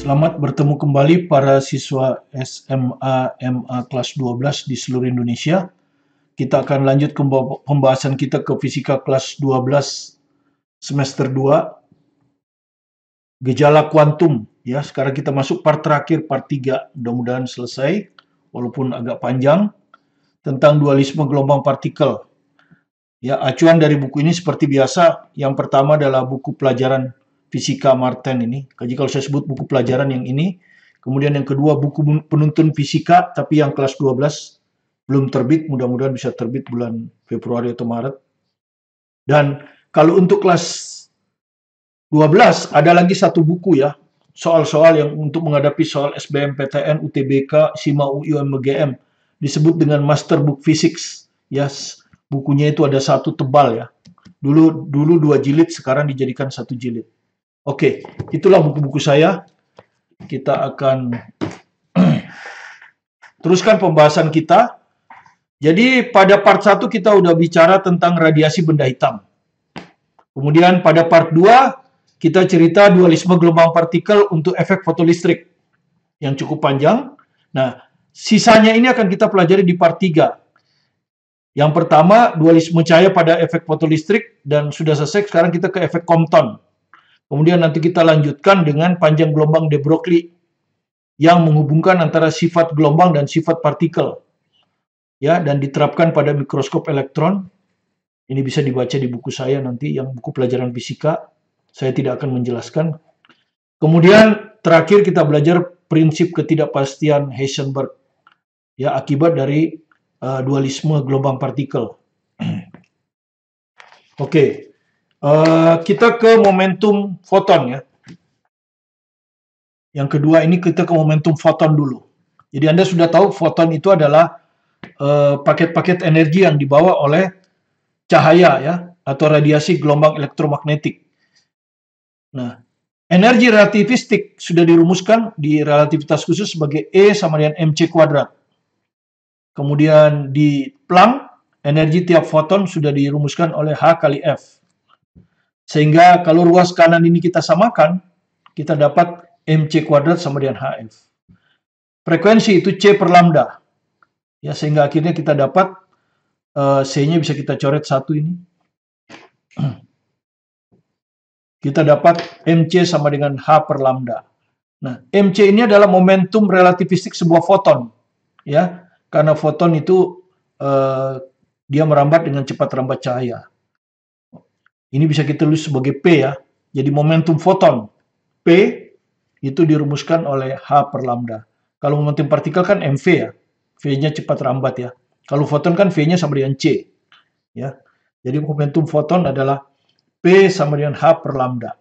Selamat bertemu kembali para siswa SMA MA kelas 12 di seluruh Indonesia. Kita akan lanjut ke pembahasan kita ke fisika kelas 12 semester 2, gejala kuantum. Ya, sekarang kita masuk part terakhir, part 3. Mudah-mudahan selesai, walaupun agak panjang, tentang dualisme gelombang partikel. Ya, acuan dari buku ini seperti biasa, yang pertama adalah buku pelajaran fisika Martin ini. Jadi kalau saya sebut buku pelajaran yang ini, kemudian yang kedua buku penuntun fisika, tapi yang kelas 12 belum terbit, mudah-mudahan bisa terbit bulan Februari atau Maret. Dan kalau untuk kelas 12 ada lagi satu buku ya, soal-soal yang untuk menghadapi soal SBMPTN, UTBK, SIMA, UI, UMGM, disebut dengan Master Book Physics. Ya, bukunya itu ada satu tebal ya. Dulu 2 jilid, sekarang dijadikan 1 jilid. Oke, itulah buku-buku saya. Kita akan teruskan pembahasan kita. Jadi pada part 1 kita udah bicara tentang radiasi benda hitam. Kemudian pada part 2 kita cerita dualisme gelombang partikel untuk efek fotolistrik yang cukup panjang. Nah, sisanya ini akan kita pelajari di part 3. Yang pertama, dualisme cahaya pada efek fotolistrik, dan sudah selesai, sekarang kita ke efek Compton. Kemudian nanti kita lanjutkan dengan panjang gelombang de Broglie yang menghubungkan antara sifat gelombang dan sifat partikel. Ya, dan diterapkan pada mikroskop elektron. Ini bisa dibaca di buku saya nanti, yang buku pelajaran fisika. Saya tidak akan menjelaskan. Kemudian terakhir kita belajar prinsip ketidakpastian Heisenberg. Ya, akibat dari dualisme gelombang partikel. Oke, kita ke momentum foton ya. Yang kedua ini kita ke momentum foton dulu. Jadi Anda sudah tahu foton itu adalah paket-paket energi yang dibawa oleh cahaya ya, atau radiasi gelombang elektromagnetik. Nah, energi relativistik sudah dirumuskan di relativitas khusus sebagai E sama dengan mc kuadrat. Kemudian di Planck, energi tiap foton sudah dirumuskan oleh H kali F. Sehingga kalau ruas kanan ini kita samakan, kita dapat mc kuadrat sama dengan Hf. Frekuensi itu C per lambda. Ya, sehingga akhirnya kita dapat C-nya bisa kita coret 1 ini. Kita dapat mc sama dengan H per lambda. Nah, mc ini adalah momentum relativistik sebuah foton. Ya, karena foton itu dia merambat dengan cepat rambat cahaya. Ini bisa kita tulis sebagai P ya. Jadi momentum foton P itu dirumuskan oleh H per lambda. Kalau momentum partikel kan mv ya. V-nya cepat rambat ya. Kalau foton kan V-nya sama dengan C. Ya. Jadi momentum foton adalah P sama dengan H per lambda.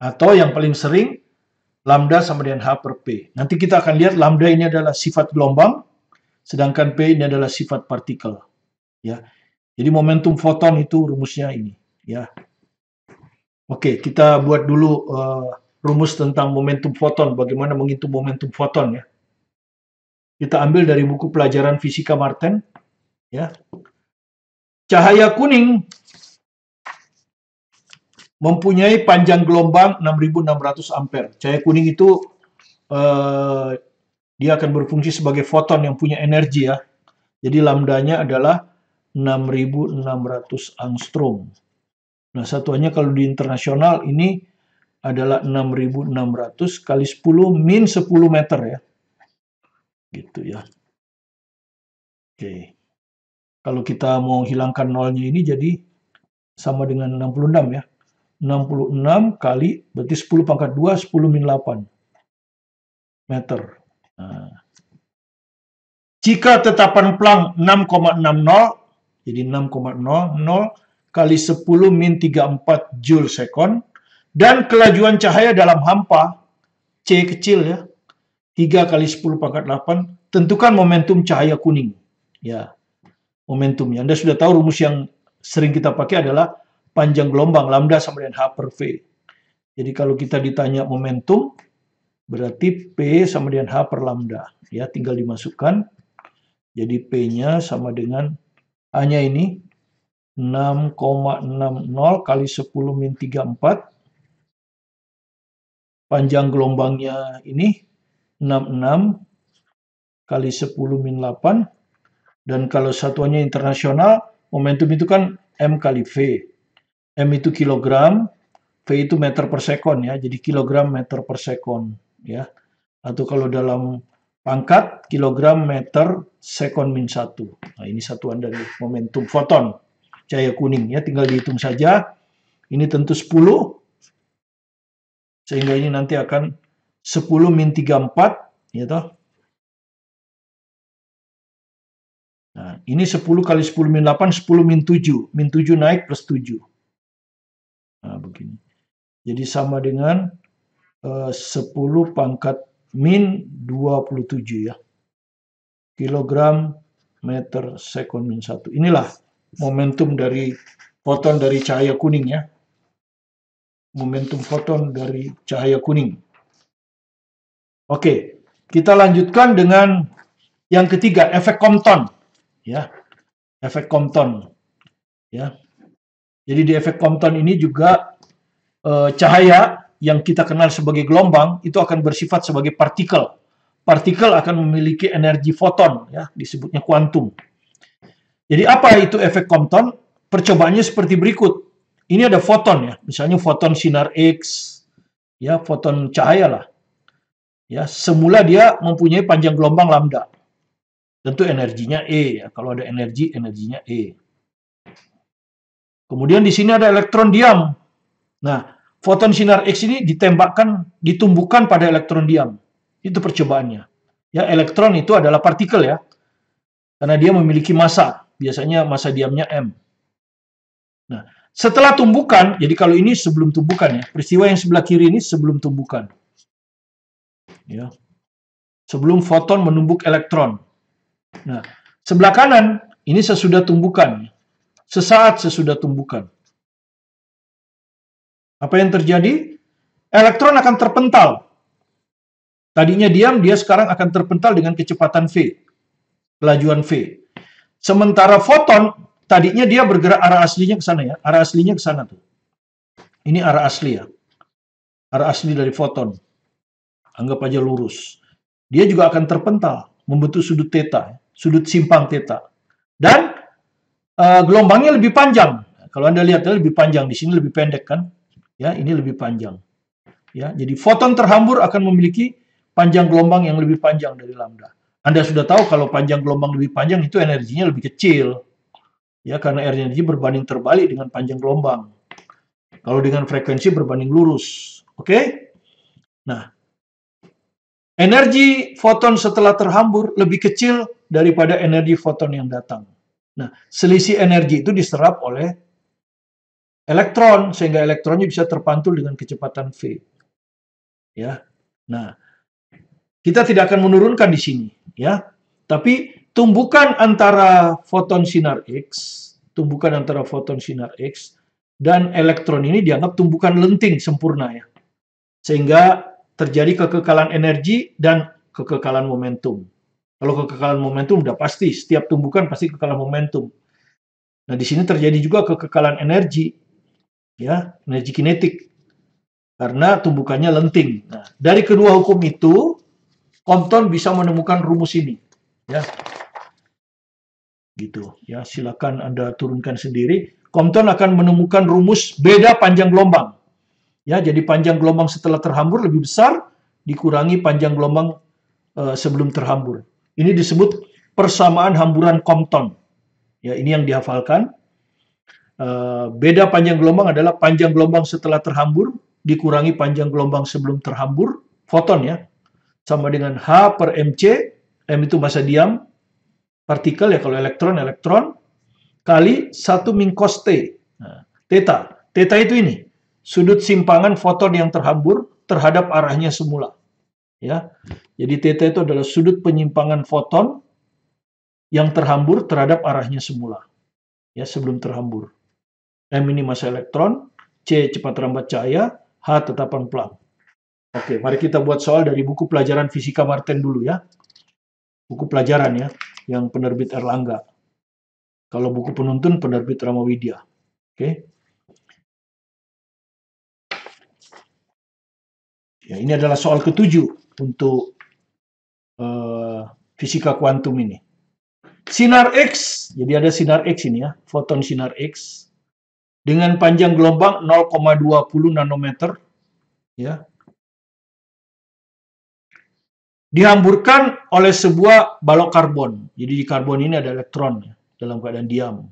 Atau yang paling sering lambda sama dengan H per P. Nanti kita akan lihat lambda ini adalah sifat gelombang, sedangkan P ini adalah sifat partikel. Ya. Jadi momentum foton itu rumusnya ini. Ya. Oke, kita buat dulu rumus tentang momentum foton, bagaimana menghitung momentum foton ya. Kita ambil dari buku pelajaran fisika Martin. Ya. Cahaya kuning mempunyai panjang gelombang 6600 ampere. Cahaya kuning itu dia akan berfungsi sebagai foton yang punya energi ya. Jadi lambdanya adalah 6600 angstrom. Nah, satuannya kalau di internasional ini adalah 6600 kali 10 min 10 meter ya. Gitu ya. Oke. Kalau kita mau hilangkan nolnya ini jadi sama dengan 66 ya. 66 kali, berarti 10 pangkat 2, 10 min 8 meter. Nah. Jika tetapan Planck 6,60, jadi 6,00 kali 10 min 34 joule sekon, dan kelajuan cahaya dalam hampa, C kecil ya, 3 kali 10 pangkat 8, tentukan momentum cahaya kuning. Ya, momentumnya. Anda sudah tahu rumus yang sering kita pakai adalah panjang gelombang, lambda sama dengan H per V. Jadi kalau kita ditanya momentum, berarti P sama dengan H per lambda. Ya, tinggal dimasukkan. Jadi P-nya sama dengan H-nya ini 6,60 kali 10 min 34 panjang gelombangnya ini 66 kali 10 min 8, dan kalau satuannya internasional, momentum itu kan M kali V. M itu kilogram, V itu meter per sekon ya, jadi kilogram meter per sekon ya. Atau kalau dalam pangkat, kilogram meter sekon min 1. Nah, ini satuan dari momentum foton cahaya kuning ya, tinggal dihitung saja. Ini tentu 10, sehingga ini nanti akan 10 min 34, ya toh. Nah, ini 10 kali 10 min 8, 10 min 7. Min 7 naik plus 7. Nah, begini. Jadi sama dengan 10 pangkat min 27 ya. Kilogram meter sekon min 1. Inilah momentum dari foton dari cahaya kuning ya. Momentum foton dari cahaya kuning. Oke, kita lanjutkan dengan yang ketiga, efek Compton. Ya, efek Compton. Ya, jadi di efek Compton ini juga cahaya yang kita kenal sebagai gelombang itu akan bersifat sebagai partikel. Partikel akan memiliki energi foton, ya, disebutnya kuantum. Jadi apa itu efek Compton? Percobaannya seperti berikut. Ini ada foton ya, misalnya foton sinar X, ya, foton cahaya lah. Ya, semula dia mempunyai panjang gelombang lambda. Tentu energinya E ya. Kalau ada energi, energinya E. Kemudian di sini ada elektron diam. Nah, foton sinar X ini ditembakkan, ditumbuhkan pada elektron diam. Itu percobaannya. Ya, elektron itu adalah partikel ya. Karena dia memiliki massa. Biasanya massa diamnya M. Nah, setelah tumbukan, jadi kalau ini sebelum tumbukan ya. Peristiwa yang sebelah kiri ini sebelum tumbukan. Ya. Sebelum foton menumbuk elektron. Nah, sebelah kanan ini sesudah tumbukan. Sesaat sesudah tumbukan. Apa yang terjadi? Elektron akan terpental. Tadinya diam, dia sekarang akan terpental dengan kecepatan V. Kelajuan V. Sementara foton, tadinya dia bergerak arah aslinya ke sana ya. Arah aslinya ke sana tuh. Ini arah asli ya. Arah asli dari foton. Anggap aja lurus. Dia juga akan terpental, membentuk sudut theta, sudut simpang theta. Dan gelombangnya lebih panjang. Kalau Anda lihat lebih panjang, di sini lebih pendek kan? Ya, ini lebih panjang. Ya, jadi foton terhambur akan memiliki panjang gelombang yang lebih panjang dari lambda. Anda sudah tahu kalau panjang gelombang lebih panjang itu energinya lebih kecil. Ya, karena energi berbanding terbalik dengan panjang gelombang. Kalau dengan frekuensi berbanding lurus. Oke? Nah, energi foton setelah terhambur lebih kecil daripada energi foton yang datang. Nah, selisih energi itu diserap oleh elektron, sehingga elektronnya bisa terpantul dengan kecepatan V. Ya. Nah, kita tidak akan menurunkan di sini, ya. Tapi tumbukan antara foton sinar X, tumbukan antara foton sinar X dan elektron ini dianggap tumbukan lenting sempurna ya. Sehingga terjadi kekekalan energi dan kekekalan momentum. Kalau kekekalan momentum udah pasti, setiap tumbukan pasti kekekalan momentum. Nah, di sini terjadi juga kekekalan energi, ya, energi kinetik. Karena tumbukannya lenting. Nah, dari kedua hukum itu, Compton bisa menemukan rumus ini, ya, gitu, ya. Silakan Anda turunkan sendiri. Compton akan menemukan rumus beda panjang gelombang, ya. Jadi panjang gelombang setelah terhambur lebih besar dikurangi panjang gelombang sebelum terhambur. Ini disebut persamaan hamburan Compton. Ya, ini yang dihafalkan. Beda panjang gelombang adalah panjang gelombang setelah terhambur dikurangi panjang gelombang sebelum terhambur, foton ya, sama dengan H per mc, m itu massa diam, partikel ya, kalau elektron, kali 1 min cos T. Nah, theta. Theta itu ini, sudut simpangan foton yang terhambur terhadap arahnya semula. Ya. Jadi theta itu adalah sudut penyimpangan foton yang terhambur terhadap arahnya semula. Ya, sebelum terhambur. M ini massa elektron, C cepat rambat cahaya, H tetapan Planck. Oke, mari kita buat soal dari buku pelajaran fisika Martin dulu ya. Buku pelajaran ya, yang penerbit Erlangga. Kalau buku penuntun penerbit Ramawidya. Oke. Ya, ini adalah soal ke-7 untuk fisika kuantum ini. Sinar X, jadi ada sinar X ini ya, foton sinar X dengan panjang gelombang 0,20 nanometer, ya, dihamburkan oleh sebuah balok karbon. Jadi di karbon ini ada elektron ya, dalam keadaan diam.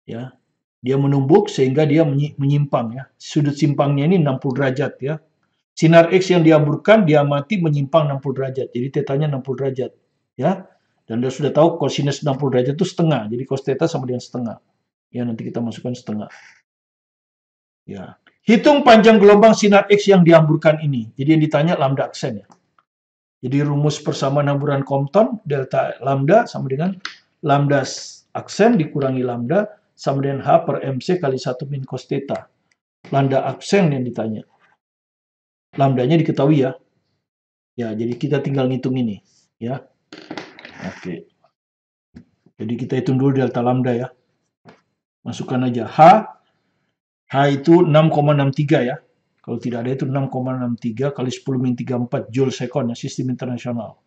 Ya, dia menumbuk sehingga dia menyimpang ya. Sudut simpangnya ini 60 derajat ya. Sinar X yang dihamburkan diamati menyimpang 60 derajat. Jadi tetanya 60 derajat ya. Dan Anda sudah tahu kosinus 60 derajat itu setengah. Jadi cos theta sama dengan setengah. Ya, nanti kita masukkan setengah. Ya. Hitung panjang gelombang sinar X yang dihamburkan ini. Jadi yang ditanya lambda aksen ya. Jadi rumus persamaan hamburan Compton delta lambda sama dengan lambda aksen dikurangi lambda sama dengan H per MC kali 1 min cos theta. Lambda aksen yang ditanya. Lambdanya diketahui ya. Ya, jadi kita tinggal ngitung ini ya. Oke. Jadi kita hitung dulu delta lambda ya. Masukkan aja H itu 6,63 ya. Kalau tidak ada itu 6,63 kali 10 min 34 joule second ya, sistem internasional.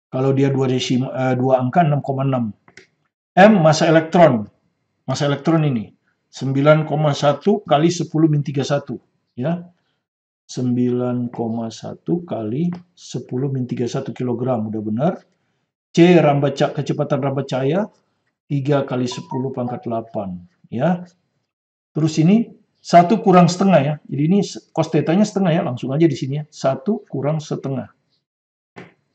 Kalau dia 2 angka 6,6. M massa elektron. Massa elektron ini 9,1 kali 10 min 31 ya. 9,1 kali 10 min 31 kg, udah benar. C kecepatan rambat cahaya 3 kali 10 pangkat 8 ya. Terus ini 1 kurang setengah ya. Jadi ini cos theta-nya setengah ya, langsung aja di sini ya. 1 kurang setengah.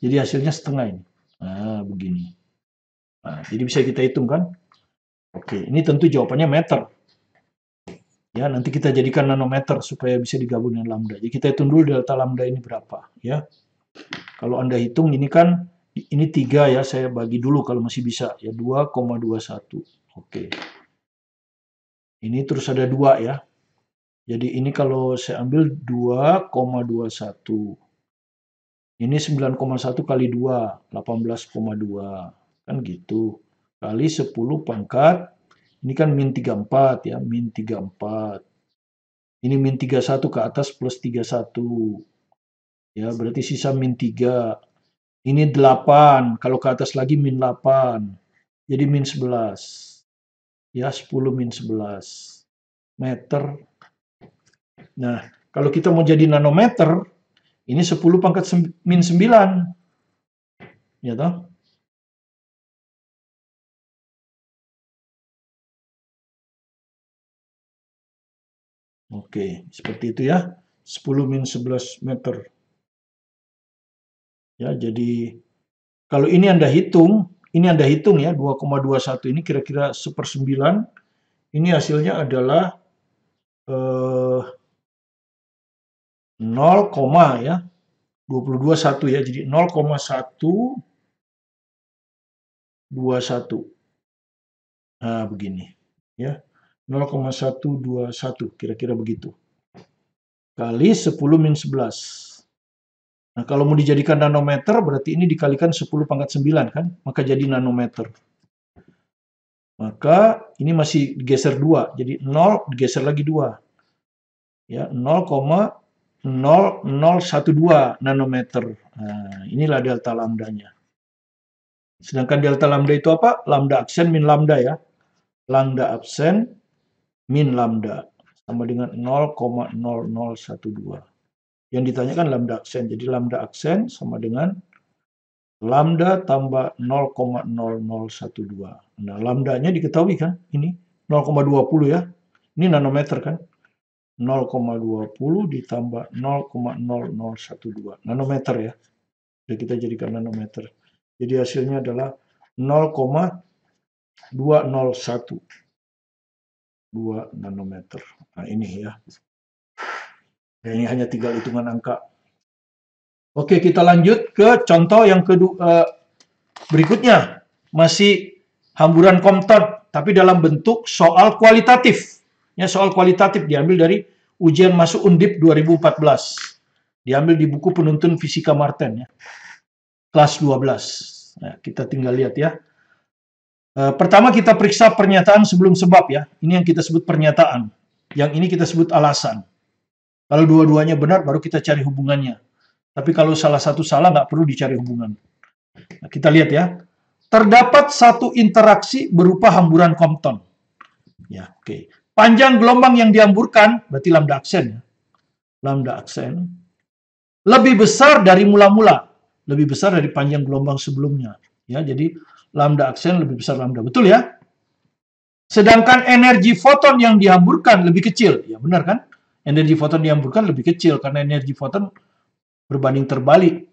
Jadi hasilnya setengah ini. Nah, begini. Nah, jadi bisa kita hitung kan? Oke, ini tentu jawabannya meter. Ya, nanti kita jadikan nanometer supaya bisa digabung dengan lambda. Jadi kita hitung dulu delta lambda ini berapa ya. Kalau Anda hitung ini kan ini 3 ya, saya bagi dulu kalau masih bisa ya, 2,21. Oke. Ini terus ada 2 ya. Jadi ini kalau saya ambil 2,21. Ini 9,1 kali 2, 18,2. Kan gitu. Kali 10 pangkat, ini kan min 34 ya, min 34. Ini min 31 ke atas plus 31. Ya, berarti sisa min 3. Ini 8, kalau ke atas lagi min 8. Jadi min 11. Ya, 10 min 11 meter. Nah, kalau kita mau jadi nanometer, ini 10 pangkat min 9. Ya toh? Oke, seperti itu ya. 10 min 11 meter. Ya, jadi kalau ini Anda hitung ya, 2,21 ini kira-kira 1/9. Ini hasilnya adalah 0, ya. 22,1 ya. Jadi 0,121. Nah, begini ya. 0,121 kira-kira begitu. Kali 10 min 11. Nah, kalau mau dijadikan nanometer, berarti ini dikalikan 10 pangkat 9 kan? Maka jadi nanometer. Maka ini masih digeser 2. Jadi 0 digeser lagi 2. Ya, 0,0012 nanometer. Nah, inilah delta lambdanya. Sedangkan delta lambda itu apa? Lambda aksen min lambda ya. Lambda aksen min lambda sama dengan 0,0012. Yang ditanyakan lambda aksen. Jadi lambda aksen sama dengan lambda tambah 0,0012. Nah, lambdanya diketahui kan? Ini 0,20 ya. Ini nanometer kan? 0,20 ditambah 0,0012. Nanometer ya. Jadi kita jadikan nanometer. Jadi hasilnya adalah 0,201. 2 nanometer. Nah, ini ya. Ini hanya tinggal hitungan angka. Oke, kita lanjut ke contoh yang kedua berikutnya. Masih hamburan Compton, tapi dalam bentuk soal kualitatif. Ya, soal kualitatif diambil dari ujian masuk Undip 2014. Diambil di buku penuntun Fisika Martin ya. Kelas 12. Nah, kita tinggal lihat ya. Pertama kita periksa pernyataan sebelum sebab ya. Ini yang kita sebut pernyataan. Yang ini kita sebut alasan. Kalau dua-duanya benar, baru kita cari hubungannya. Tapi kalau salah satu salah, nggak perlu dicari hubungan. Nah, kita lihat ya. Terdapat satu interaksi berupa hamburan Compton. Ya, oke. Panjang gelombang yang dihamburkan, berarti lambda aksen ya. Lambda aksen lebih besar dari mula-mula, lebih besar dari panjang gelombang sebelumnya. Ya, jadi lambda aksen lebih besar lambda, betul ya? Sedangkan energi foton yang dihamburkan lebih kecil, ya benar kan? Energi foton dihamburkan lebih kecil karena energi foton berbanding terbalik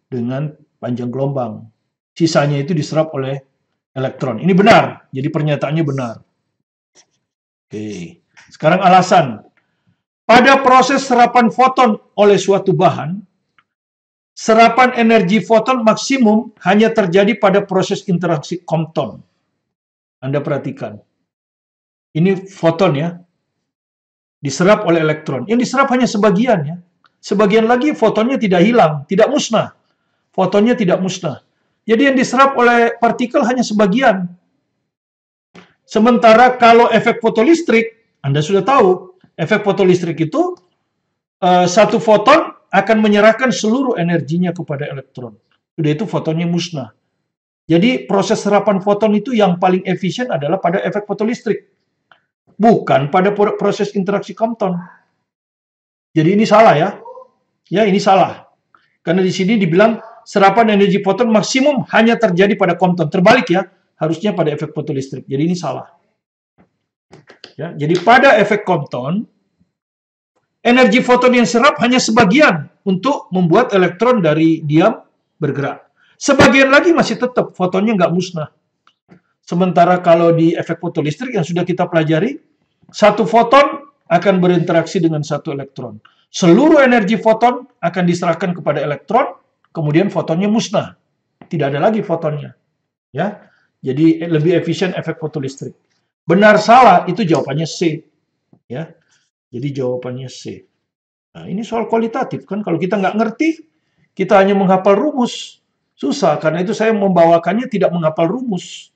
dengan panjang gelombang. Sisanya itu diserap oleh elektron. Ini benar, jadi pernyataannya benar. Oke, sekarang alasan. Pada proses serapan foton oleh suatu bahan, serapan energi foton maksimum hanya terjadi pada proses interaksi Compton. Anda perhatikan. Ini foton ya, diserap oleh elektron. Yang diserap hanya sebagian ya. Sebagian lagi fotonnya tidak hilang, tidak musnah. Fotonnya tidak musnah. Jadi yang diserap oleh partikel hanya sebagian. Sementara kalau efek fotolistrik, Anda sudah tahu, efek fotolistrik itu satu foton akan menyerahkan seluruh energinya kepada elektron. Sudah itu fotonnya musnah. Jadi proses serapan foton itu yang paling efisien adalah pada efek fotolistrik. Bukan pada proses interaksi Compton. Jadi ini salah ya. Ya, ini salah. Karena di sini dibilang serapan energi foton maksimum hanya terjadi pada Compton. Terbalik ya, harusnya pada efek fotolistrik. Jadi ini salah. Ya, jadi pada efek Compton, energi foton yang serap hanya sebagian untuk membuat elektron dari diam bergerak. Sebagian lagi masih tetap, fotonnya nggak musnah. Sementara kalau di efek fotolistrik yang sudah kita pelajari, satu foton akan berinteraksi dengan satu elektron. Seluruh energi foton akan diserahkan kepada elektron, kemudian fotonnya musnah. Tidak ada lagi fotonnya. Ya, jadi lebih efisien efek fotolistrik. Benar salah itu jawabannya C. Ya, jadi jawabannya C. Nah, ini soal kualitatif kan. Kalau kita nggak ngerti, kita hanya menghafal rumus. Susah, karena itu saya membawakannya tidak menghafal rumus.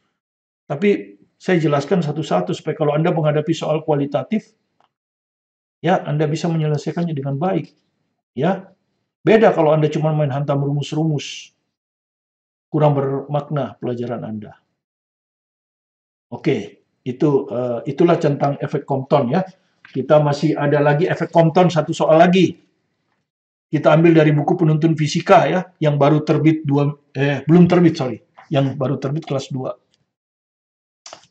Tapi saya jelaskan satu-satu supaya kalau Anda menghadapi soal kualitatif, ya Anda bisa menyelesaikannya dengan baik. Ya, beda kalau Anda cuma main hantam rumus-rumus. Kurang bermakna pelajaran Anda. Oke, itulah tentang efek Compton ya. Kita masih ada lagi efek Compton, satu soal lagi. Kita ambil dari buku penuntun fisika ya, yang baru terbit belum terbit, yang baru terbit kelas 2.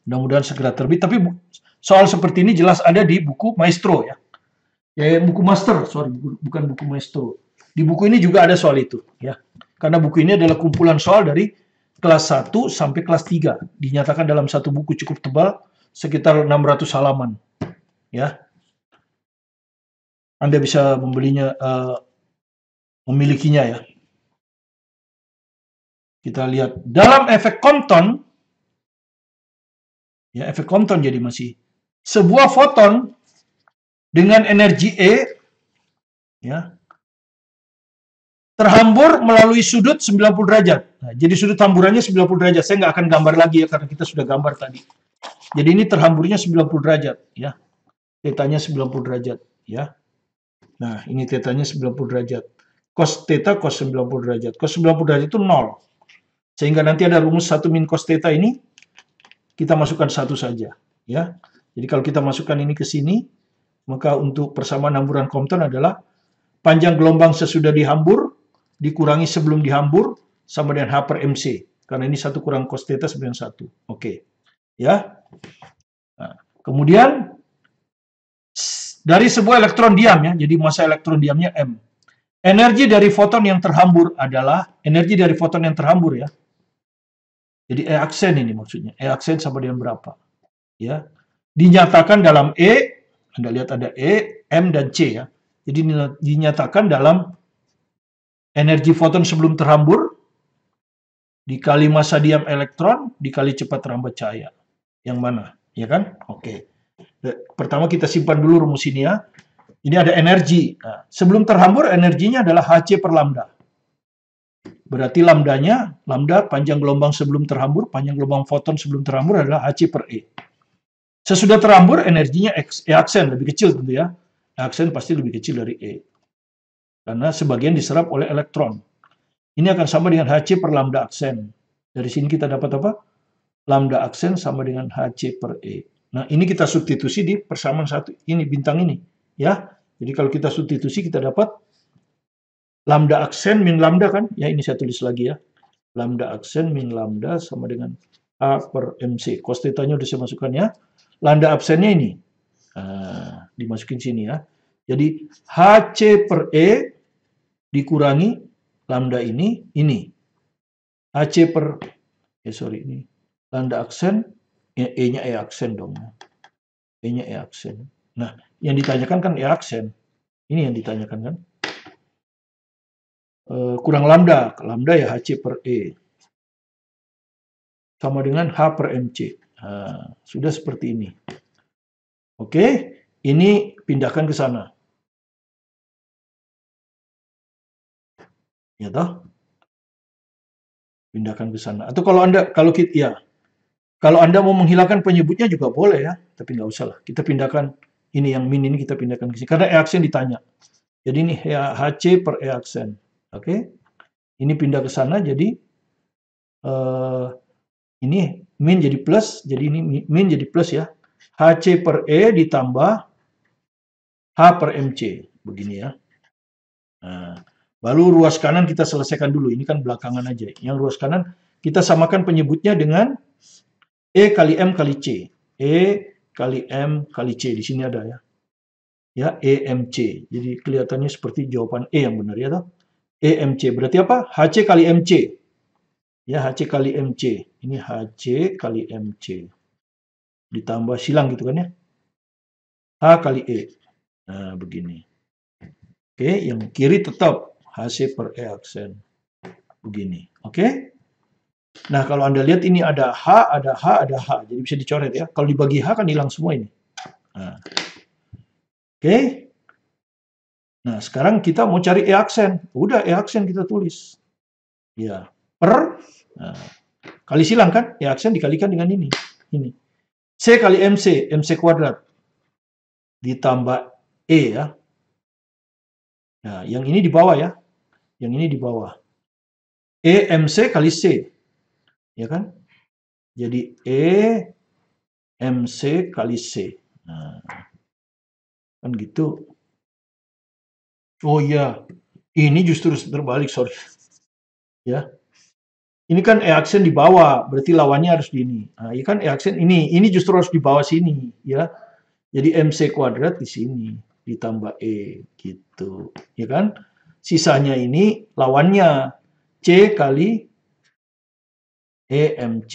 Mudah-mudahan segera terbit, tapi soal seperti ini jelas ada di buku Maestro ya. Buku Master, bukan buku Maestro. Di buku ini juga ada soal itu ya. Karena buku ini adalah kumpulan soal dari kelas 1 sampai kelas 3. Dinyatakan dalam satu buku cukup tebal, sekitar 600 halaman. Ya. Anda bisa membelinya, memilikinya ya. Kita lihat dalam efek Compton, ya efek Compton jadi masih sebuah foton dengan energi E, ya, terhambur melalui sudut 90 derajat. Nah, jadi sudut hamburannya 90 derajat. Saya nggak akan gambar lagi ya karena kita sudah gambar tadi. Jadi ini terhamburnya 90 derajat, ya. Tetanya 90 derajat, ya. Nah, ini tetanya 90 derajat. Cos theta cos 90 derajat. Cos 90 derajat itu 0. Sehingga nanti ada rumus 1 min cos theta ini, kita masukkan 1 saja. Ya. Jadi kalau kita masukkan ini ke sini, maka untuk persamaan hamburan Compton adalah panjang gelombang sesudah dihambur, dikurangi sebelum dihambur, sama dengan H per MC. Karena ini 1 kurang cos theta sama dengan 1. Oke. Ya. Nah, kemudian, dari sebuah elektron diam, ya, jadi massa elektron diamnya M. Energi dari foton yang terhambur adalah energi dari foton yang terhambur ya. Jadi E aksen ini maksudnya. E aksen sama dengan berapa? Ya. Dinyatakan dalam E, Anda lihat ada E, M dan C ya. Jadi dinyatakan dalam energi foton sebelum terhambur dikali massa diam elektron dikali cepat terambat cahaya. Yang mana? Ya kan? Oke. Pertama kita simpan dulu rumus ini ya. Ini ada energi. Nah, sebelum terhambur energinya adalah Hc per lambda. Berarti lambdanya, lambda panjang gelombang sebelum terhambur, panjang gelombang foton sebelum terhambur adalah Hc per E. Sesudah terhambur energinya E aksen, lebih kecil tentu ya. Aksen pasti lebih kecil dari E. Karena sebagian diserap oleh elektron. Ini akan sama dengan Hc per lambda aksen. Dari sini kita dapat apa? Lambda aksen sama dengan Hc per E. Nah, ini kita substitusi di persamaan satu ini, bintang ini. Ya, jadi kalau kita substitusi kita dapat lambda aksen min lambda kan? Ya, ini saya tulis lagi ya. Lambda aksen min lambda sama dengan A per MC. Cos theta-nya udah saya masukkan ya. Lambda aksennya ini. Dimasukin sini ya. Jadi Hc per E dikurangi lambda ini. Hc per, ini. Lambda aksen, E-nya E aksen dong. E-nya E aksen. Nah, yang ditanyakan kan E aksen. Ini yang ditanyakan kan. Kurang lambda. Lambda ya Hc per E. Sama dengan H per MC. Sudah seperti ini. Oke, ini pindahkan ke sana. Ya toh? Pindahkan ke sana. Atau kalau Anda mau menghilangkan penyebutnya juga boleh ya, tapi nggak usah lah. Kita pindahkan ini yang min ini kita pindahkan ke sini karena E aksen ditanya. Jadi ini Hc per E aksen. Oke. Ini pindah ke sana jadi ini min jadi plus, jadi ini min jadi plus ya. Hc per E ditambah H per MC. Begini ya. Nah, baru ruas kanan kita selesaikan dulu. Ini kan belakangan aja. Yang ruas kanan kita samakan penyebutnya dengan E kali M kali C. E kali M kali C. Di sini ada ya. Ya, EMC. Jadi kelihatannya seperti jawaban E yang benar ya toh. EMC berarti apa? Hc kali MC. Ya, Hc kali MC. Ini Hc kali MC. Ditambah silang gitu kan ya. H kali E. Nah, begini. Oke, yang kiri tetap Hc per E aksen. Begini. Oke. Nah, kalau Anda lihat ini ada H, ada H, ada H. Jadi bisa dicoret ya. Kalau dibagi H kan hilang semua ini. Nah. Oke. Nah, sekarang kita mau cari E aksen. Udah E aksen kita tulis. Ya, per. Nah, kali silang kan? E aksen dikalikan dengan ini. Ini. C kali MC. MC kuadrat. Ditambah E ya. Nah, yang ini di bawah ya. Yang ini di bawah. EMC kali C. Ya kan? Jadi EMC kali C. Nah, kan gitu. Oh iya. Ini justru terbalik, sorry. Ya. Ini kan E aksen di bawah, berarti lawannya harus di ini. Nah, ini kan E aksen ini justru harus di bawah sini, ya. Jadi MC kuadrat di sini ditambah E gitu, ya kan? Sisanya ini lawannya C kali EMC.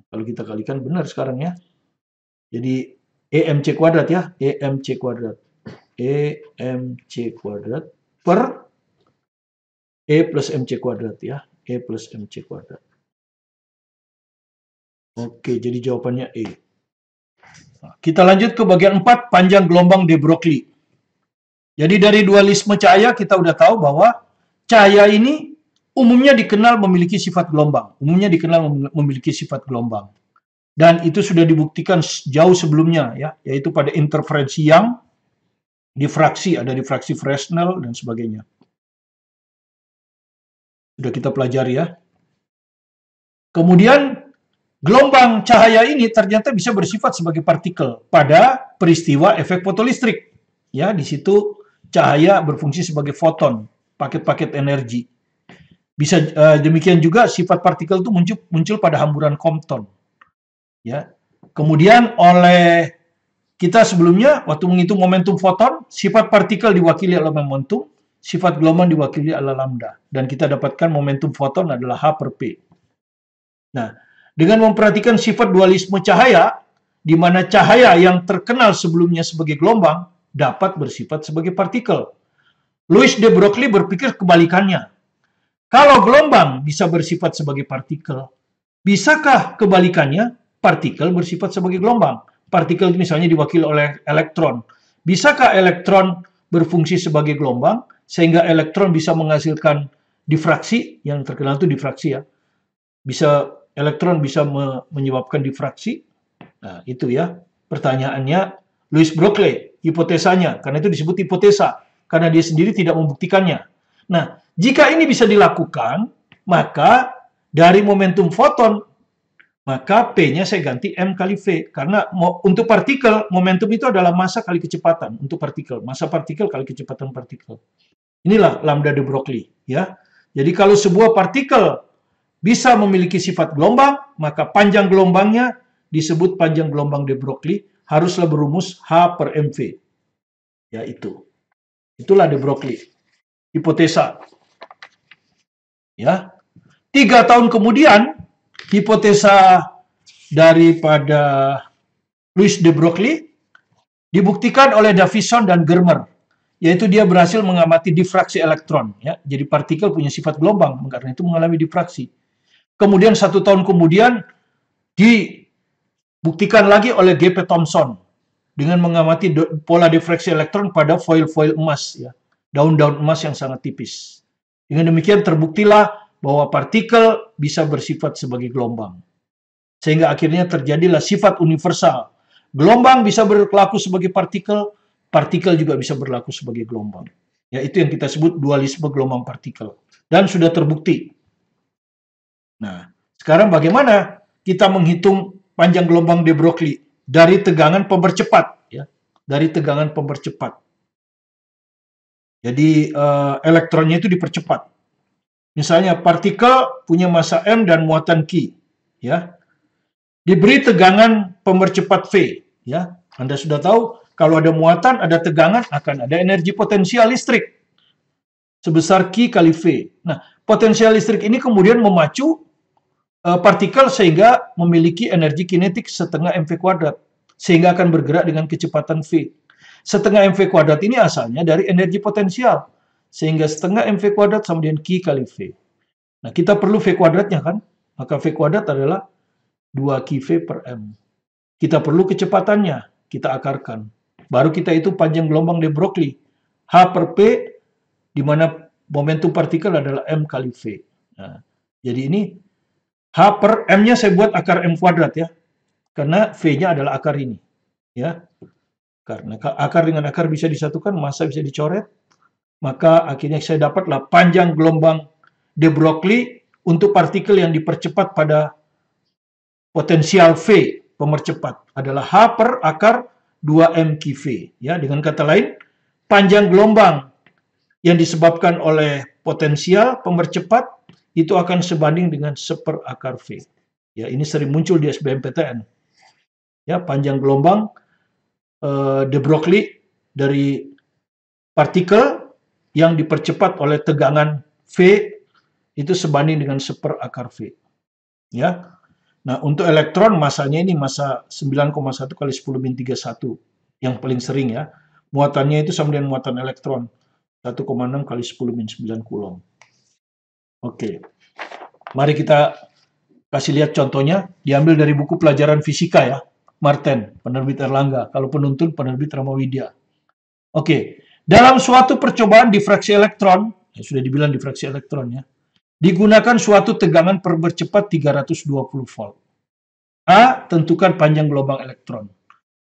Kalau kita kalikan benar sekarang ya. Jadi EMC kuadrat ya, EMC kuadrat. EMC kuadrat per E plus MC kuadrat ya. E plus MC kuadrat. Oke, jadi jawabannya E. Nah, kita lanjut ke bagian 4, panjang gelombang de Broglie. Jadi dari dualisme cahaya kita udah tahu bahwa cahaya ini umumnya dikenal memiliki sifat gelombang. Umumnya dikenal memiliki sifat gelombang. Dan itu sudah dibuktikan jauh sebelumnya ya, yaitu pada interferensi Young, difraksi, ada difraksi Fresnel dan sebagainya. Sudah kita pelajari ya. Kemudian gelombang cahaya ini ternyata bisa bersifat sebagai partikel pada peristiwa efek fotolistrik. Ya, di situ cahaya berfungsi sebagai foton, paket-paket energi. Bisa demikian juga sifat partikel itu muncul pada hamburan Compton. Ya. Kemudian oleh kita sebelumnya waktu menghitung momentum foton, sifat partikel diwakili oleh momentum, sifat gelombang diwakili oleh lambda. Dan kita dapatkan momentum foton adalah H per P. Nah, dengan memperhatikan sifat dualisme cahaya, di mana cahaya yang terkenal sebelumnya sebagai gelombang dapat bersifat sebagai partikel. Louis de Broglie berpikir kebalikannya. Kalau gelombang bisa bersifat sebagai partikel, bisakah kebalikannya partikel bersifat sebagai gelombang? Partikel misalnya diwakili oleh elektron. Bisakah elektron berfungsi sebagai gelombang sehingga elektron bisa menghasilkan difraksi, yang terkenal itu difraksi ya. Elektron bisa menyebabkan difraksi. Nah, itu ya pertanyaannya Louis Broglie. hipotesanya, karena itu disebut hipotesa, karena dia sendiri tidak membuktikannya. Nah, jika ini bisa dilakukan, maka dari momentum foton, maka P-nya saya ganti M kali V. Karena untuk partikel, momentum itu adalah massa kali kecepatan untuk partikel. Massa partikel kali kecepatan partikel. Inilah lambda de Broglie. Ya. Jadi kalau sebuah partikel bisa memiliki sifat gelombang, maka panjang gelombangnya disebut panjang gelombang de Broglie, haruslah berumus H per mv. Ya itu. Itulah de Broglie. Hipotesa. Ya. 3 tahun kemudian, hipotesa daripada Louis de Broglie dibuktikan oleh Davison dan Germer, yaitu dia berhasil mengamati difraksi elektron. Ya. Jadi partikel punya sifat gelombang, karena itu mengalami difraksi. Kemudian 1 tahun kemudian dibuktikan lagi oleh G.P. Thomson dengan mengamati pola difraksi elektron pada foil-foil emas, ya, daun-daun emas yang sangat tipis. Dengan demikian terbuktilah bahwa partikel bisa bersifat sebagai gelombang. Sehingga akhirnya terjadilah sifat universal. Gelombang bisa berlaku sebagai partikel, partikel juga bisa berlaku sebagai gelombang. Ya, itu yang kita sebut dualisme gelombang partikel. Dan sudah terbukti. Nah, sekarang bagaimana kita menghitung panjang gelombang de Broglie dari tegangan pembercepat, ya, dari tegangan pembercepat. Jadi elektronnya itu dipercepat. Misalnya partikel punya massa m dan muatan q, ya, diberi tegangan pembercepat v, ya. Anda sudah tahu kalau ada muatan, ada tegangan, akan ada energi potensial listrik sebesar q kali v. Nah, potensial listrik ini kemudian memacu partikel sehingga memiliki energi kinetik setengah mv kuadrat, sehingga akan bergerak dengan kecepatan v. Setengah mv kuadrat ini asalnya dari energi potensial, sehingga setengah mv kuadrat sama dengan q kali v. Nah, kita perlu v kuadratnya kan? Maka v kuadrat adalah 2qv per m. Kita perlu kecepatannya, kita akarkan. Baru kita itu panjang gelombang de Broglie. H per P, di mana momentum partikel adalah m kali v. Nah, jadi ini H per M-nya saya buat akar M kuadrat, ya. Karena V-nya adalah akar ini. Ya. Karena akar dengan akar bisa disatukan, massa bisa dicoret. Maka akhirnya saya dapatlah panjang gelombang de Broglie untuk partikel yang dipercepat pada potensial V, pemercepat, adalah H per akar 2M QV. Ya. Dengan kata lain, panjang gelombang yang disebabkan oleh potensial pemercepat itu akan sebanding dengan 1 per akar V. Ya, ini sering muncul di SBMPTN. Ya, panjang gelombang de Broglie dari partikel yang dipercepat oleh tegangan V itu sebanding dengan 1 per akar V. Ya. Nah, untuk elektron masanya ini massa 9,1 kali 10⁻³ yang paling sering, ya. Muatannya itu sama dengan muatan elektron 1,6 kali 10⁻⁹ Coulomb. Oke, mari kita kasih lihat contohnya, diambil dari buku pelajaran fisika, ya, Marten, penerbit Erlangga, kalau penuntun penerbit Ramawidya. Oke, dalam suatu percobaan difraksi elektron, ya sudah dibilang difraksi elektron, ya, digunakan suatu tegangan pembercepat 320 volt. A, tentukan panjang gelombang elektron.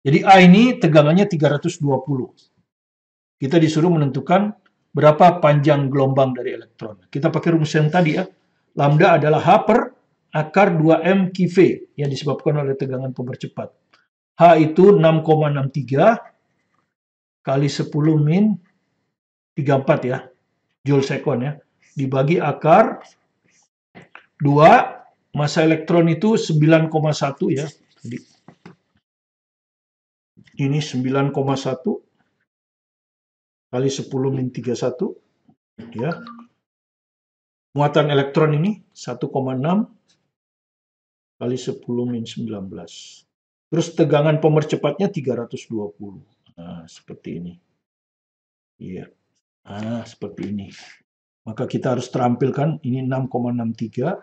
Jadi A ini tegangannya 320. Kita disuruh menentukan berapa panjang gelombang dari elektron. Kita pakai rumus yang tadi, ya. Lambda adalah H per akar 2M QV yang disebabkan oleh tegangan pembercepat. H itu 6,63 kali 10⁻⁴, ya. Joule sekon, ya. Dibagi akar 2, massa elektron itu 9,1, ya. Jadi, ini 9,1 kali 10⁻⁴, ya. Muatan elektron ini 1,6 kali 10⁻⁹. Terus tegangan pemercepatnya 320. Nah, seperti ini. Iya. Nah, seperti ini. Maka kita harus terampilkan ini 6,63.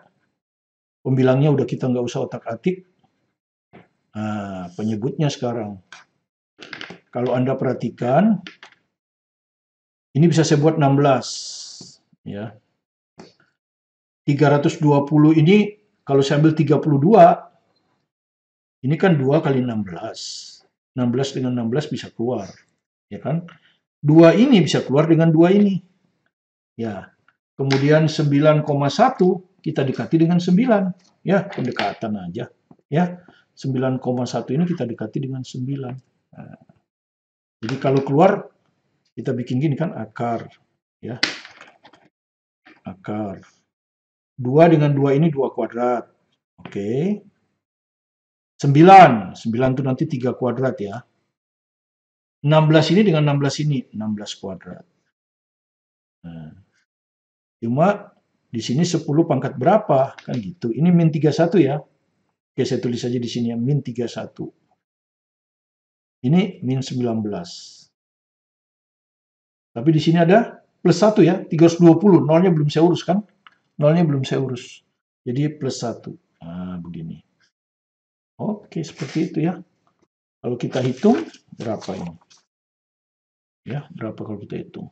Pembilangnya udah kita nggak usah otak-atik. Nah, penyebutnya sekarang. Kalau Anda perhatikan, ini bisa saya buat 16, ya. 320 ini kalau saya ambil 32, ini kan 2 kali 16. 16 dengan 16 bisa keluar. ya kan? 2 ini bisa keluar dengan 2 ini. Ya. Kemudian 9,1 kita dekati dengan 9. Ya, pendekatan aja. Ya. 9,1 ini kita dekati dengan 9. Nah, jadi kalau keluar kita bikin gini kan, akar, ya. Akar. 2 dengan 2 ini 2 kuadrat. Oke. 9 itu nanti 3 kuadrat ya. 16 ini dengan 16 ini 16 kuadrat. Nah, cuma di sini 10 pangkat berapa? Kan gitu. Ini min 31 ya. Oke, saya tulis saja di sini ya, min 31. Ini min 19. Tapi di sini ada plus 1 ya, 320. Nolnya belum saya urus kan? Nolnya belum saya urus. Jadi plus 1. Nah, begini. Oke, seperti itu ya. Kalau kita hitung, berapa ini? Ya, berapa kalau kita hitung?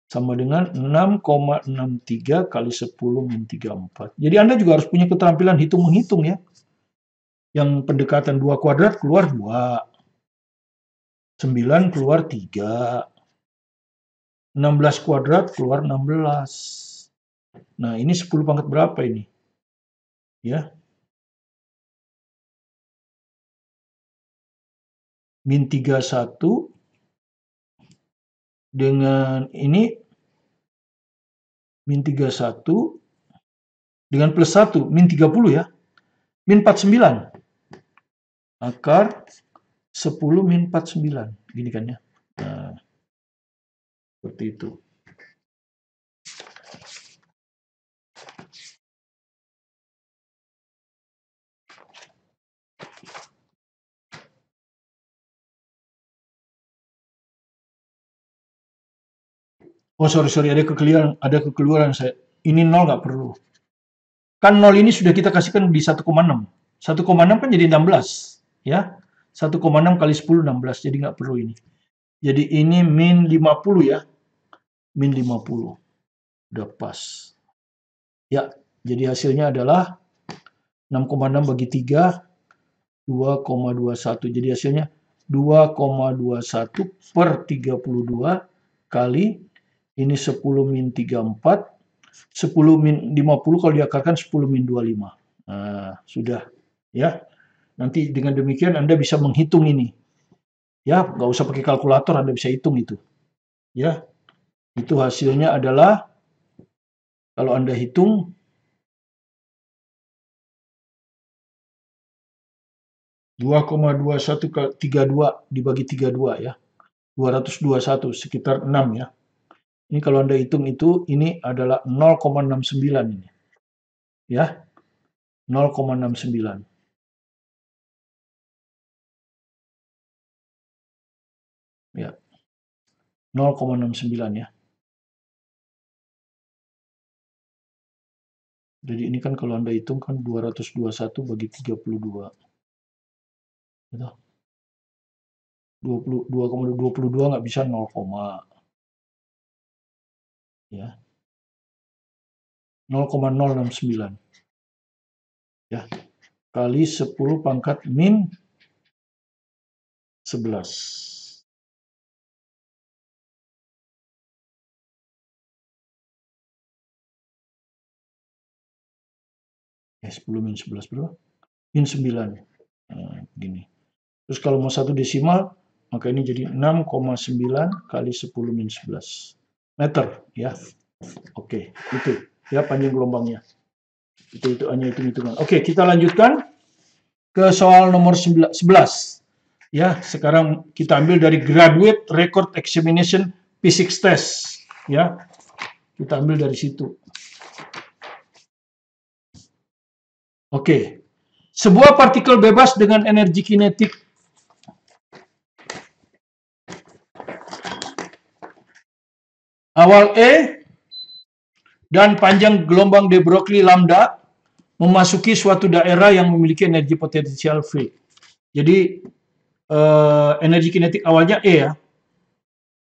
Sama dengan 6,63 kali 10 min 34. Jadi Anda juga harus punya keterampilan hitung-menghitung ya. Yang pendekatan 2 kuadrat keluar 2. 9 keluar 3. 16 kuadrat keluar 16. Nah, ini 10 pangkat berapa ini? Ya. Min 31 dengan ini min 31 dengan plus 1, min 30 ya. Min 49. Akar 10 min 49. Gini kan ya. Nah, seperti itu. Oh, sorry, ada kekeliruan saya. Ini 0 nggak perlu. Kan 0 ini sudah kita kasihkan di 1,6. 1,6 kan jadi 16. Ya. 1,6 kali 10, 16. Jadi nggak perlu ini. Jadi ini min 50 ya. Min 50. Udah pas. Ya, jadi hasilnya adalah 6,6 bagi 3, 2,21. Jadi hasilnya 2,21 per 32 kali ini 10 min 34. 10 min 50 kalau diakarkan 10 min 25. Nah, sudah. Ya. Nanti dengan demikian Anda bisa menghitung ini. Ya, nggak usah pakai kalkulator, Anda bisa hitung itu. Ya. Itu hasilnya adalah, kalau Anda hitung, 2,2132 dibagi 32 ya. 221 sekitar 6 ya. Ini kalau Anda hitung itu, ini adalah 0,69 ini. Ya. 0,69. Ya. 0,69 ya. Jadi ini kan kalau Anda hitung kan 221 bagi 32. Gitu. 22,22 nggak bisa 0, ya. 0,069. Ya. Kali 10 pangkat min 11. Ya, 10 min 11 berapa? Min 9. Nah, gini. Terus kalau mau satu desimal, maka ini jadi 6,9 kali 10 min 11 meter ya. Oke, itu ya panjang gelombangnya. Itu hanya hitung-hitungan. Oke, kita lanjutkan ke soal nomor 11. Ya, sekarang kita ambil dari Graduate Record Examination Physics Test ya. Kita ambil dari situ. Oke. Sebuah partikel bebas dengan energi kinetik awal E dan panjang gelombang de Broglie lambda memasuki suatu daerah yang memiliki energi potensial V. Jadi energi kinetik awalnya E ya.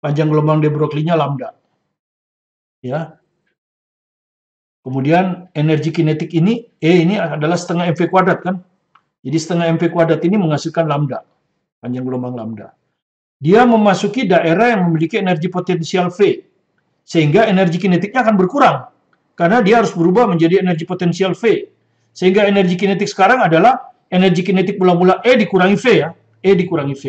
Panjang gelombang de Broglie-nya lambda. Ya. Kemudian energi kinetik ini, E ini adalah setengah mv kuadrat kan. Jadi setengah mv kuadrat ini menghasilkan lambda. Panjang gelombang lambda. dia memasuki daerah yang memiliki energi potensial V, sehingga energi kinetiknya akan berkurang, karena dia harus berubah menjadi energi potensial V, sehingga energi kinetik sekarang adalah energi kinetik mula-mula E dikurangi V ya, E dikurangi V,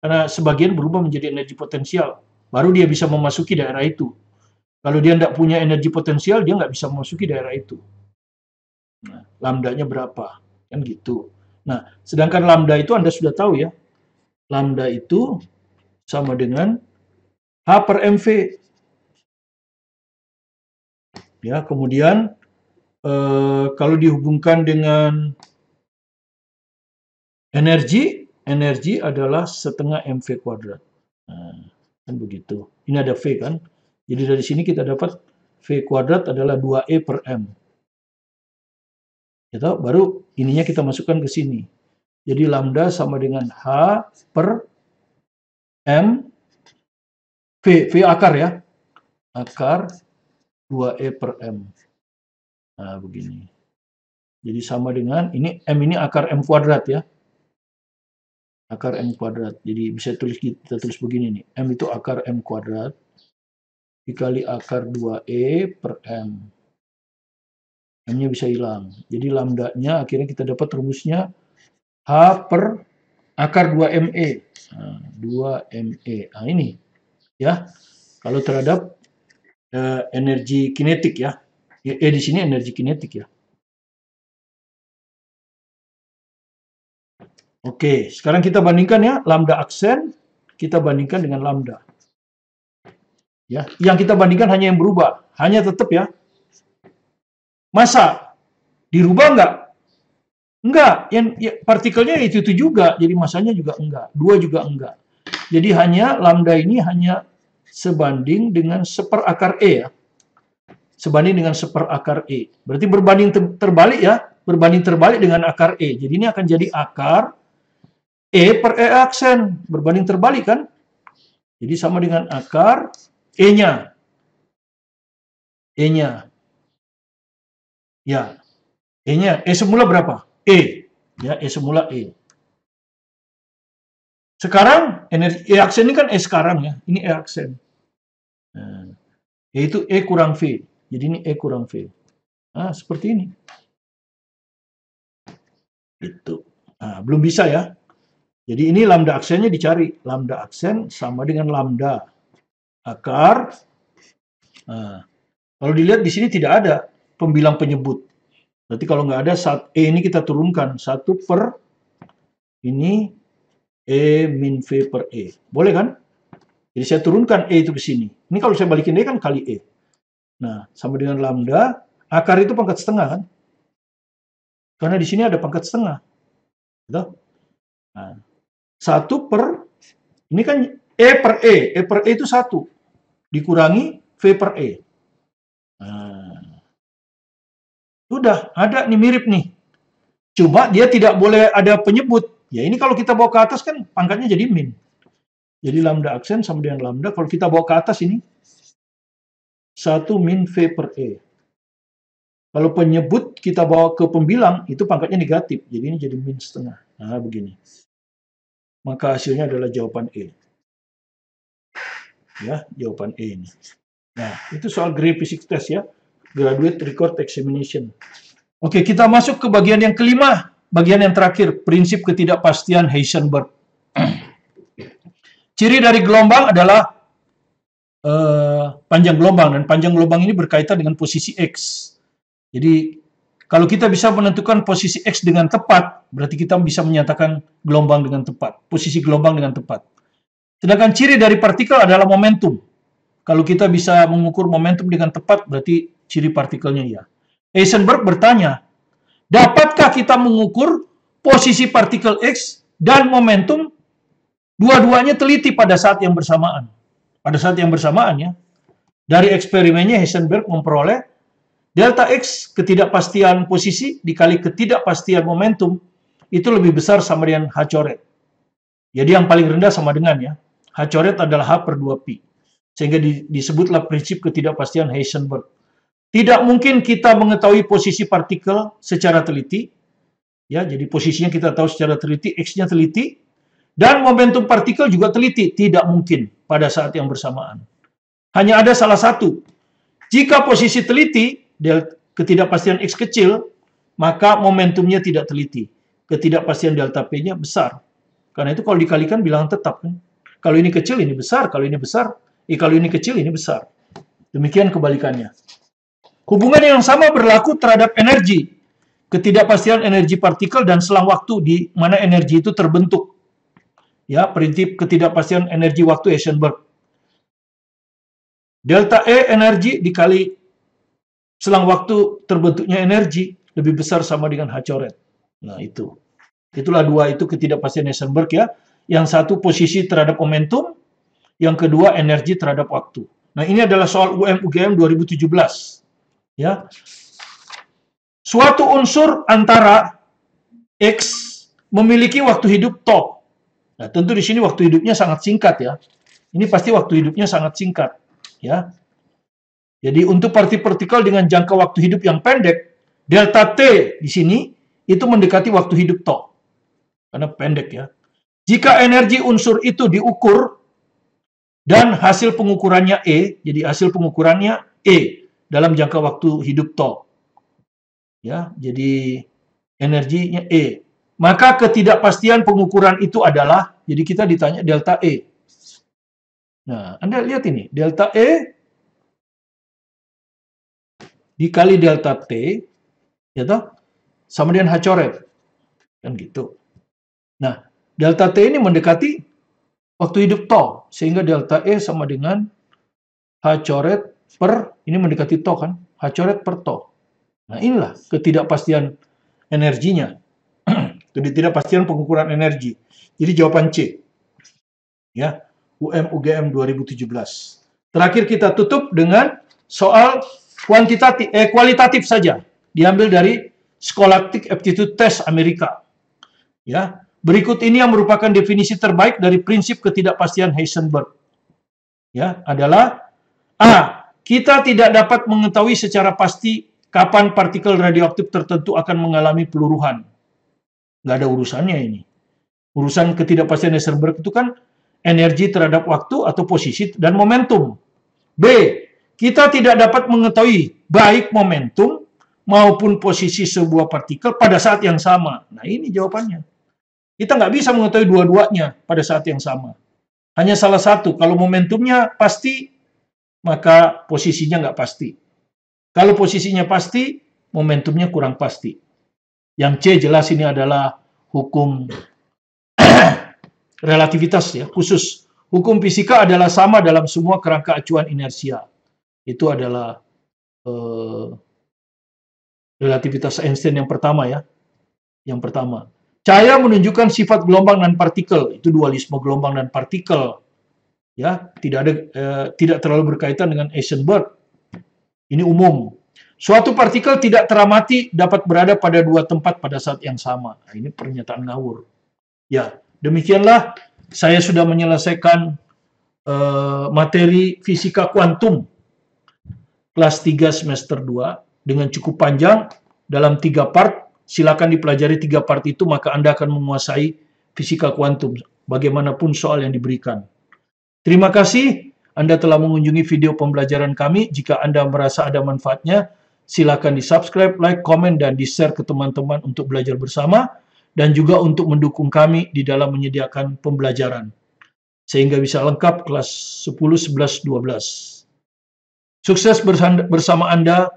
karena sebagian berubah menjadi energi potensial, baru dia bisa memasuki daerah itu. Kalau dia tidak punya energi potensial, dia nggak bisa memasuki daerah itu. Nah, lambdanya berapa? Kan gitu. Nah, sedangkan lambda itu Anda sudah tahu ya, lambda itu sama dengan H per MV. Ya, kemudian kalau dihubungkan dengan energi adalah setengah MV kuadrat. Nah, kan begitu. Ini ada V kan. Jadi dari sini kita dapat V kuadrat adalah 2E per M. Ya, baru ininya kita masukkan ke sini. Jadi lambda sama dengan H per M V akar ya. Akar 2E per M. Nah, begini. Jadi sama dengan, ini M ini akar M kuadrat ya. Akar M kuadrat. Jadi bisa kita tulis begini nih. M itu akar M kuadrat dikali akar 2E per M. M-nya bisa hilang. Jadi lambdanya akhirnya kita dapat rumusnya H per akar 2ME. Nah, 2ME. Nah, ini ya. Kalau terhadap energi kinetik ya. E di sini energi kinetik ya. Oke, sekarang kita bandingkan ya, lambda aksen kita bandingkan dengan lambda. Ya, yang kita bandingkan hanya yang berubah, hanya tetap ya. Massa dirubah enggak? Enggak, yang partikelnya itu juga, jadi massanya juga enggak, 2 juga enggak. Jadi hanya lambda ini hanya sebanding dengan seperakar E ya. Sebanding dengan seperakar E. Berarti berbanding terbalik ya, berbanding terbalik dengan akar E. Jadi ini akan jadi akar E per E aksen, berbanding terbalik kan? Jadi sama dengan akar E-nya. E-nya. Ya. E-nya. E semula berapa? E. Ya, E semula E. Sekarang, energi E aksen ini kan E sekarang ya. Ini E aksen. Nah, yaitu E kurang V. Jadi ini E kurang V. Nah, seperti ini. Itu. Nah, belum bisa ya. Jadi ini lambda aksennya dicari. Lambda aksen sama dengan lambda akar. Nah, kalau dilihat di sini tidak ada pembilang penyebut. Berarti kalau nggak ada, saat E ini kita turunkan 1 per ini E min V per E. Boleh kan? Jadi saya turunkan E itu ke sini. Ini kalau saya balikin E kan kali E. Nah, sama dengan lambda, akar itu pangkat setengah kan? Karena di sini ada pangkat setengah. Gitu? Nah, 1 per, ini kan E per E. E per E itu 1. Dikurangi V per E. Nah, sudah, ada nih mirip nih. Cuma dia tidak boleh ada penyebut. Ya ini kalau kita bawa ke atas kan pangkatnya jadi min. Jadi lambda aksen sama dengan lambda. Kalau kita bawa ke atas ini, 1 min V per E. Kalau penyebut kita bawa ke pembilang, itu pangkatnya negatif. Jadi ini jadi min setengah. Nah, begini. Maka hasilnya adalah jawaban E. Ya, jawaban E ini. Nah, itu soal grade physics test ya. Graduate Record Examination. Oke, kita masuk ke bagian yang kelima. Bagian yang terakhir, prinsip ketidakpastian Heisenberg. Ciri dari gelombang adalah panjang gelombang. Dan panjang gelombang ini berkaitan dengan posisi X. Jadi, kalau kita bisa menentukan posisi X dengan tepat, berarti kita bisa menyatakan gelombang dengan tepat. Posisi gelombang dengan tepat. Sedangkan ciri dari partikel adalah momentum. Kalau kita bisa mengukur momentum dengan tepat, berarti ciri partikelnya ya. Heisenberg bertanya, dapatkah kita mengukur posisi partikel X dan momentum dua-duanya teliti pada saat yang bersamaan? Pada saat yang bersamaan ya. Dari eksperimennya Heisenberg memperoleh delta X, ketidakpastian posisi, dikali ketidakpastian momentum, itu lebih besar sama dengan H coret. Jadi yang paling rendah sama dengan ya. H coret adalah H per 2pi. Sehingga disebutlah prinsip ketidakpastian Heisenberg. Tidak mungkin kita mengetahui posisi partikel secara teliti. Ya, jadi posisinya kita tahu secara teliti, X-nya teliti. Dan momentum partikel juga teliti, tidak mungkin pada saat yang bersamaan. Hanya ada salah satu. Jika posisi teliti, ketidakpastian X kecil, maka momentumnya tidak teliti. Ketidakpastian delta P-nya besar. Karena itu kalau dikalikan bilangan tetap, kan? Kalau ini kecil, ini besar. Kalau ini besar, kalau ini kecil, ini besar. Demikian kebalikannya. Hubungan yang sama berlaku terhadap energi. Ketidakpastian energi partikel dan selang waktu di mana energi itu terbentuk. Ya, prinsip ketidakpastian energi waktu Heisenberg. Delta E energi dikali selang waktu terbentuknya energi lebih besar sama dengan H coret. Nah, itu. Itulah dua itu ketidakpastian Heisenberg ya. Yang satu posisi terhadap momentum, yang kedua energi terhadap waktu. Nah, ini adalah soal UM-UGM 2017. Ya. Suatu unsur antara X memiliki waktu hidup tau. Nah, tentu di sini waktu hidupnya sangat singkat ya. Ini pasti waktu hidupnya sangat singkat, ya. Jadi untuk partikel dengan jangka waktu hidup yang pendek, delta T di sini itu mendekati waktu hidup tau. Karena pendek ya. Jika energi unsur itu diukur dan hasil pengukurannya E, jadi hasil pengukurannya E dalam jangka waktu hidup tau. Ya, jadi energinya E. Maka ketidakpastian pengukuran itu adalah, jadi kita ditanya delta E. Nah, Anda lihat ini, delta E dikali delta T, ya toh, sama dengan H coret. Kan gitu. Nah, delta T ini mendekati waktu hidup tau, sehingga delta E sama dengan H coret per, ini mendekati tau kan, H coret per tau. Nah, inilah ketidakpastian energinya. Ketidakpastian pengukuran energi. Jadi jawaban C. Ya, UM-UGM 2017. Terakhir kita tutup dengan soal kualitatif saja. Diambil dari Scholastic Aptitude Test Amerika. Ya, berikut ini yang merupakan definisi terbaik dari prinsip ketidakpastian Heisenberg. Ya, adalah A. Kita tidak dapat mengetahui secara pasti kapan partikel radioaktif tertentu akan mengalami peluruhan. Nggak ada urusannya ini. Urusan ketidakpastian Heisenberg itu kan energi terhadap waktu atau posisi dan momentum. B. Kita tidak dapat mengetahui baik momentum maupun posisi sebuah partikel pada saat yang sama. Nah, ini jawabannya. Kita nggak bisa mengetahui dua-duanya pada saat yang sama. Hanya salah satu. Kalau momentumnya pasti, maka posisinya nggak pasti. Kalau posisinya pasti, momentumnya kurang pasti. Yang C jelas ini adalah hukum relativitas ya, khusus. Hukum fisika adalah sama dalam semua kerangka acuan inersia. Itu adalah relativitas Einstein yang pertama ya. Yang pertama. Cahaya menunjukkan sifat gelombang dan partikel. Itu dualisme gelombang dan partikel. Ya, tidak terlalu berkaitan dengan Heisenberg. Ini umum. Suatu partikel tidak teramati dapat berada pada dua tempat pada saat yang sama. Nah, ini pernyataan ngawur. Ya, demikianlah saya sudah menyelesaikan materi fisika kuantum kelas 3 semester 2 dengan cukup panjang dalam 3 part. Silakan dipelajari 3 part itu, maka Anda akan menguasai fisika kuantum bagaimanapun soal yang diberikan. Terima kasih Anda telah mengunjungi video pembelajaran kami. Jika Anda merasa ada manfaatnya, silakan di-subscribe, like, komen, dan di-share ke teman-teman untuk belajar bersama, dan juga untuk mendukung kami di dalam menyediakan pembelajaran, sehingga bisa lengkap kelas 10, 11, 12. Sukses bersama Anda,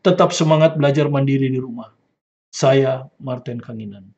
tetap semangat belajar mandiri di rumah. Saya Martin Kanginan.